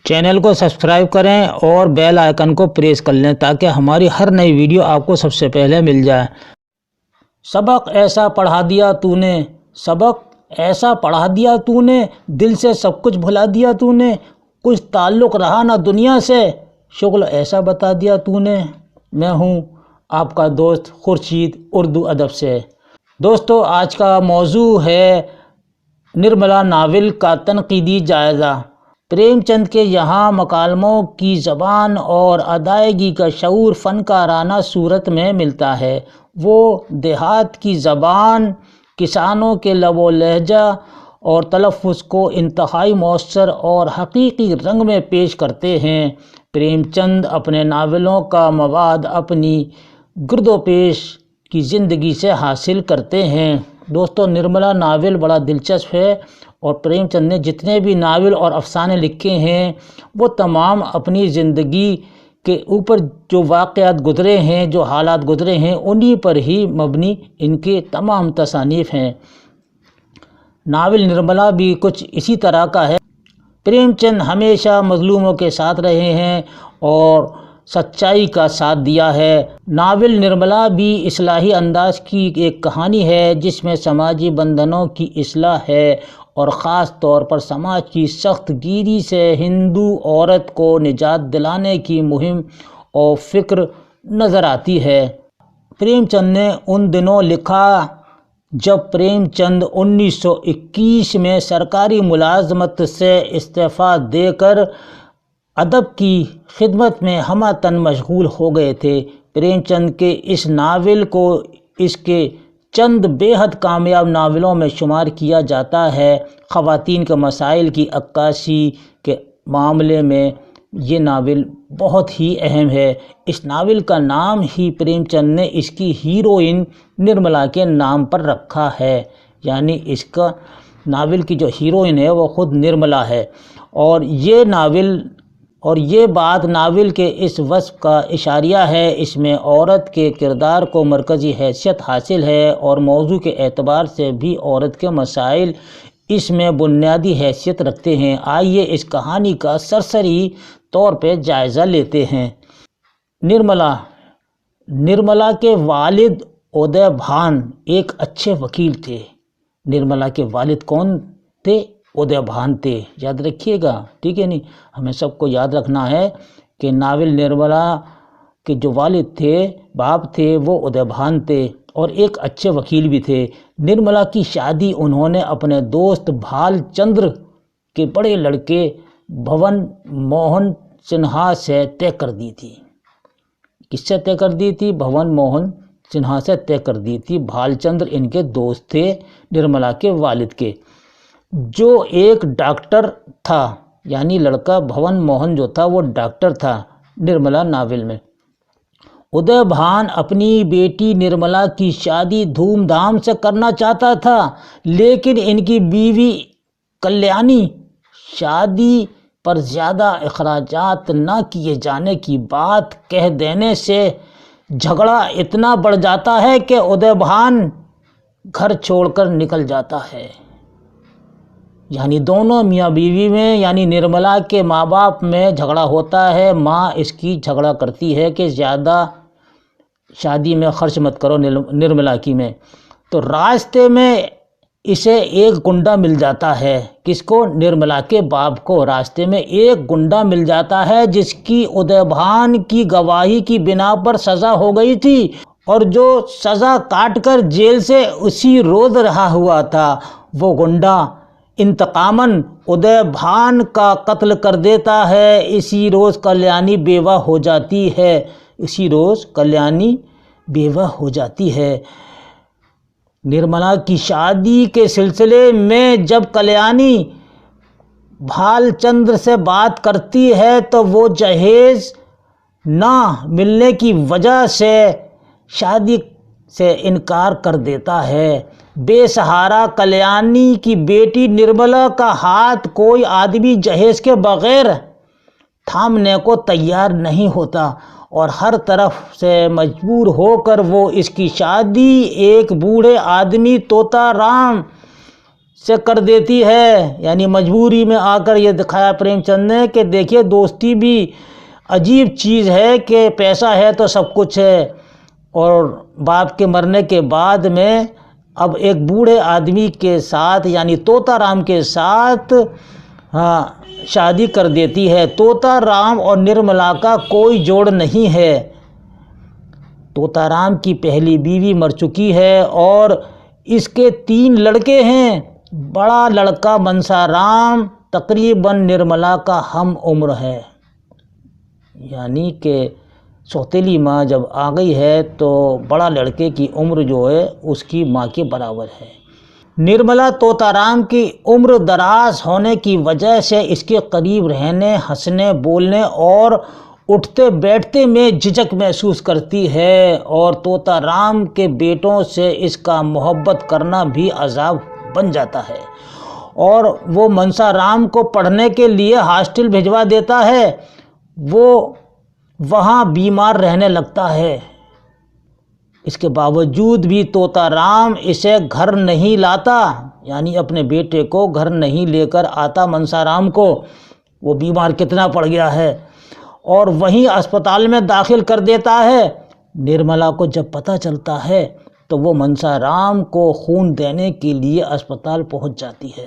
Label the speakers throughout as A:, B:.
A: Channel کو subscribe کریں اور بیل آئیکن کو پریس کر لیں تاکہ ہماری ہر نئی ویڈیو آپ کو سب سے پہلے مل جائے۔ سبق ایسا پڑھا دیا تو نے، سبق ایسا پڑھا دیا تو نے، دل سے سب کچھ بھلا دیا تو نے، کچھ تعلق رہا نہ دنیا سے، شغل ایسا بتا دیا تو نے۔ میں ہوں آپ کا دوست خورشید اردو ادب سے۔ دوستو، آج کا موضوع ہے نرملا ناول کا تنقیدی جائزہ۔ پریم چند کے یہاں مکالموں کی زبان اور ادائیگی کا شعور فنکارانہ صورت میں ملتا ہے۔ وہ دیہات کی زبان، کسانوں کے لب و لہجہ اور تلفظ کو انتہائی مؤثر اور حقیقی رنگ میں پیش کرتے ہیں۔ پریم چند اپنے ناولوں کا مواد اپنی گرد و پیش کی زندگی سے حاصل کرتے ہیں۔ دوستو، نرملا ناول بڑا دلچسپ ہے اور پریم چند نے جتنے بھی ناول اور افسانے لکھے ہیں وہ تمام اپنی زندگی کے اوپر جو واقعات گزرے ہیں، جو حالات گزرے ہیں، انہی پر ہی مبنی ان کے تمام تصانیف ہیں۔ ناول نرملا بھی کچھ اسی طرح کا ہے۔ پریم چند ہمیشہ مظلوموں کے ساتھ رہے ہیں اور سچائی کا ساتھ دیا ہے۔ ناول نرملا بھی اصلاحی انداز کی ایک کہانی ہے جس میں سماجی بندھنوں کی اصلاح ہے اور خاص طور پر سماج کی سخت گیری سے ہندو عورت کو نجات دلانے کی مہم اور فکر نظر آتی ہے۔ پریم چند نے ان دنوں لکھا جب پریم چند 1921 میں سرکاری ملازمت سے استعفیٰ دے کر ادب کی خدمت میں ہمہ تن مشغول ہو گئے تھے۔ پریم چند کے اس ناول کو اس کے چند بے حد کامیاب ناولوں میں شمار کیا جاتا ہے۔ خواتین کے مسائل کی عکاسی کے معاملے میں یہ ناول بہت ہی اہم ہے۔ اس ناول کا نام ہی پریم چند نے اس کی ہیروئن نرملا کے نام پر رکھا ہے، یعنی اس کا ناول کی جو ہیروئن ہے وہ خود نرملا ہے۔ اور یہ بات ناول کے اس وصف کا اشاریہ ہے۔ اس میں عورت کے کردار کو مرکزی حیثیت حاصل ہے اور موضوع کے اعتبار سے بھی عورت کے مسائل اس میں بنیادی حیثیت رکھتے ہیں۔ آئیے اس کہانی کا سرسری طور پہ جائزہ لیتے ہیں۔ نرملا کے والد ادے بھان ایک اچھے وکیل تھے۔ نرملا کے والد کون تھے؟ ادے بھان تھے، یاد رکھیے گا، ٹھیک ہے نہیں؟ ہمیں سب کو یاد رکھنا ہے کہ ناول نرملا کے جو والد تھے، باپ تھے، وہ ادے بھان تھے اور ایک اچھے وکیل بھی تھے۔ نرملا کی شادی انہوں نے اپنے دوست بھال چندر کے بڑے لڑکے بھون موہن سنہا سے طے کر دی تھی۔ کس سے طے کر دی تھی؟ بھون موہن سنہا سے طے کر دی تھی۔ بھال چندر ان کے دوست تھے نرملا کے والد کے، جو ایک ڈاکٹر تھا، یعنی لڑکا بھون موہن جو تھا وہ ڈاکٹر تھا نرملا ناول میں۔ ادے بھان اپنی بیٹی نرملا کی شادی دھوم دھام سے کرنا چاہتا تھا، لیکن ان کی بیوی کلیانی شادی پر زیادہ اخراجات نہ کیے جانے کی بات کہہ دینے سے جھگڑا اتنا بڑھ جاتا ہے کہ ادے بھان گھر چھوڑ کر نکل جاتا ہے۔ یعنی دونوں میاں بیوی میں، یعنی نرملا کے ماں باپ میں جھگڑا ہوتا ہے۔ ماں اس کی جھگڑا کرتی ہے کہ زیادہ شادی میں خرچ مت کرو نرملا کی میں۔ تو راستے میں اسے ایک گنڈا مل جاتا ہے۔ کس کو؟ نرملا کے باپ کو۔ راستے میں ایک گنڈا مل جاتا ہے جس کی ادے بھان کی گواہی کی بنا پر سزا ہو گئی تھی اور جو سزا کاٹ کر جیل سے اسی روز رہا ہوا تھا۔ وہ گنڈا انتقاماً ادے بھان کا قتل کر دیتا ہے۔ اسی روز کلیانی بیوہ ہو جاتی ہے۔ نرملا کی شادی کے سلسلے میں جب کلیانی بھال چندر سے بات کرتی ہے تو وہ جہیز نہ ملنے کی وجہ سے شادی سے انکار کر دیتا ہے۔ بے سہارا کلیانی کی بیٹی نرملا کا ہاتھ کوئی آدمی جہیز کے بغیر تھامنے کو تیار نہیں ہوتا اور ہر طرف سے مجبور ہو کر وہ اس کی شادی ایک بوڑھے آدمی طوطا رام سے کر دیتی ہے، یعنی مجبوری میں آ کر یہ دکھایا پریم چند نے کہ دیکھیے دوستی بھی عجیب چیز ہے کہ پیسہ ہے تو سب کچھ ہے۔ اور باپ کے مرنے کے بعد میں اب ایک بوڑھے آدمی کے ساتھ یعنی طوطا رام کے ساتھ شادی کر دیتی ہے۔ طوطا رام اور نرملا کا کوئی جوڑ نہیں ہے۔ طوطا رام کی پہلی بیوی مر چکی ہے اور اس کے 3 لڑکے ہیں۔ بڑا لڑکا منسا رام تقریباً نرملا کا ہم عمر ہے، یعنی کہ سوتیلی ماں جب آ گئی ہے تو بڑا لڑکے کی عمر جو ہے اس کی ماں کے برابر ہے۔ نرملا طوطا رام کی عمر دراز ہونے کی وجہ سے اس کے قریب رہنے، ہنسنے، بولنے اور اٹھتے بیٹھتے میں جھجک محسوس کرتی ہے، اور طوطا رام کے بیٹوں سے اس کا محبت کرنا بھی عذاب بن جاتا ہے، اور وہ منسا رام کو پڑھنے کے لیے ہاسٹل بھجوا دیتا ہے۔ وہ وہاں بیمار رہنے لگتا ہے۔ اس کے باوجود بھی طوطا رام اسے گھر نہیں لاتا، یعنی اپنے بیٹے کو گھر نہیں لے کر آتا منسا رام کو، وہ بیمار کتنا پڑ گیا ہے، اور وہیں اسپتال میں داخل کر دیتا ہے۔ نرملا کو جب پتہ چلتا ہے تو وہ منسا رام کو خون دینے کے لیے اسپتال پہنچ جاتی ہے۔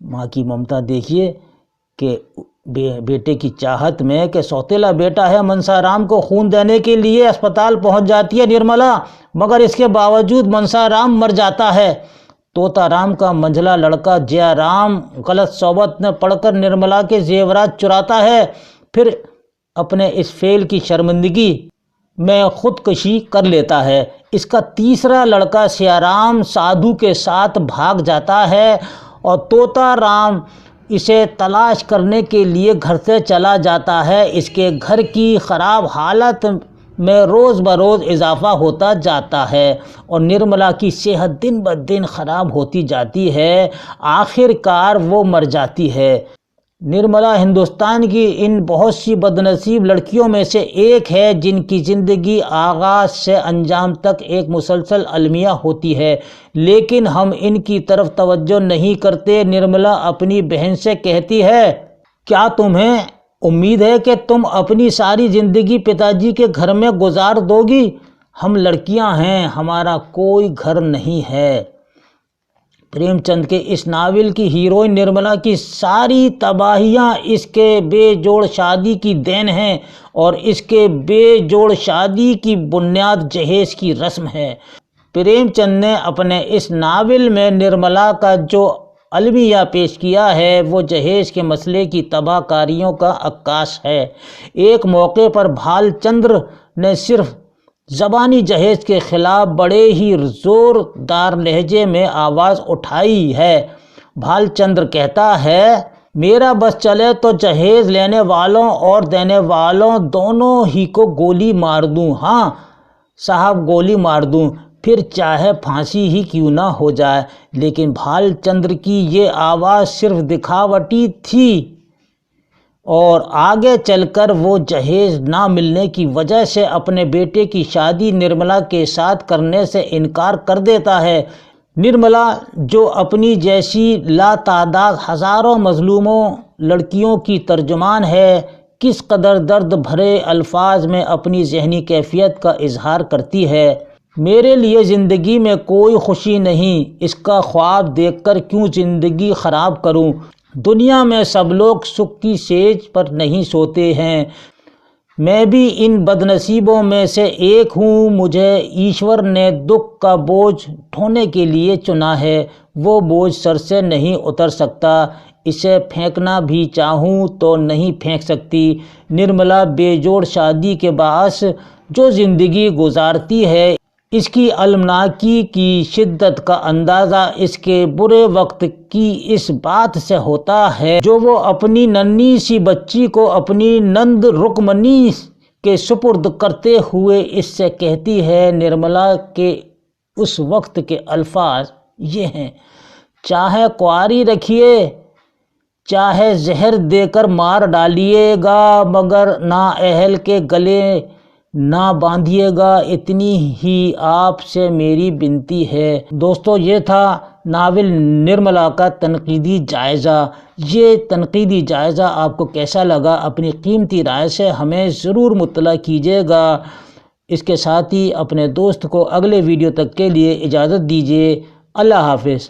A: ماں کی ممتا دیکھیے کہ بیٹے کی چاہت میں کہ سوتیلا بیٹا ہے، منسا رام کو خون دینے کے لیے اسپتال پہنچ جاتی ہے نرملا، مگر اس کے باوجود منسا رام مر جاتا ہے۔ طوطا رام کا منجھلا لڑکا جیا رام غلط صحبت میں پڑھ کر نرملا کے زیورات چراتا ہے، پھر اپنے اس فعل کی شرمندگی میں خودکشی کر لیتا ہے۔ اس کا تیسرا لڑکا سیا رام سادھو کے ساتھ بھاگ جاتا ہے، اور طوطا رام اسے تلاش کرنے کے لیے گھر سے چلا جاتا ہے۔ اس کے گھر کی خراب حالت میں روز بروز اضافہ ہوتا جاتا ہے، اور نرملا کی صحت دن بدن خراب ہوتی جاتی ہے، آخر کار وہ مر جاتی ہے۔ نرملا ہندوستان کی ان بہت سی بدنصیب لڑکیوں میں سے ایک ہے جن کی زندگی آغاز سے انجام تک ایک مسلسل المیہ ہوتی ہے، لیکن ہم ان کی طرف توجہ نہیں کرتے۔ نرملا اپنی بہن سے کہتی ہے، کیا تمہیں امید ہے کہ تم اپنی ساری زندگی پتا جی کے گھر میں گزار دو گی؟ ہم لڑکیاں ہیں، ہمارا کوئی گھر نہیں ہے۔ پریم چند کے اس ناول کی ہیروئن نرملا کی ساری تباہیاں اس کے بے جوڑ شادی کی دین ہیں، اور اس کے بے جوڑ شادی کی بنیاد جہیز کی رسم ہے۔ پریم چند نے اپنے اس ناول میں نرملا کا جو المیہ پیش کیا ہے وہ جہیز کے مسئلے کی تباہ کاریوں کا عکاس ہے۔ ایک موقع پر بھال چندر نے صرف زبانی جہیز کے خلاف بڑے ہی زوردار لہجے میں آواز اٹھائی ہے۔ بھال چندر کہتا ہے، میرا بس چلے تو جہیز لینے والوں اور دینے والوں دونوں ہی کو گولی مار دوں، ہاں صاحب گولی مار دوں، پھر چاہے پھانسی ہی کیوں نہ ہو جائے۔ لیکن بھال چندر کی یہ آواز صرف دکھاوٹی تھی، اور آگے چل کر وہ جہیز نہ ملنے کی وجہ سے اپنے بیٹے کی شادی نرملا کے ساتھ کرنے سے انکار کر دیتا ہے۔ نرملا جو اپنی جیسی لاتعداد ہزاروں مظلوموں لڑکیوں کی ترجمان ہے، کس قدر درد بھرے الفاظ میں اپنی ذہنی کیفیت کا اظہار کرتی ہے۔ میرے لیے زندگی میں کوئی خوشی نہیں، اس کا خواب دیکھ کر کیوں زندگی خراب کروں۔ دنیا میں سب لوگ سکھ کی سیج پر نہیں سوتے ہیں، میں بھی ان بدنصیبوں میں سے ایک ہوں۔ مجھے ایشور نے دکھ کا بوجھ ڈھونے کے لیے چنا ہے، وہ بوجھ سر سے نہیں اتر سکتا، اسے پھینکنا بھی چاہوں تو نہیں پھینک سکتی۔ نرملا بے جوڑ شادی کے باعث جو زندگی گزارتی ہے، اس کی المناکی کی شدت کا اندازہ اس کے برے وقت کی اس بات سے ہوتا ہے جو وہ اپنی ننھی سی بچی کو اپنی نند رکمنی کے سپرد کرتے ہوئے اس سے کہتی ہے۔ نرملا کے اس وقت کے الفاظ یہ ہیں، چاہے کنواری رکھیے، چاہے زہر دے کر مار ڈالیے گا، مگر نااہل کے گلے نہ باندھیے گا، اتنی ہی آپ سے میری بنتی ہے۔ دوستو، یہ تھا ناول نرملا کا تنقیدی جائزہ۔ یہ تنقیدی جائزہ آپ کو کیسا لگا؟ اپنی قیمتی رائے سے ہمیں ضرور مطلع کیجیے گا۔ اس کے ساتھ ہی اپنے دوست کو اگلے ویڈیو تک کے لیے اجازت دیجیے۔ اللہ حافظ۔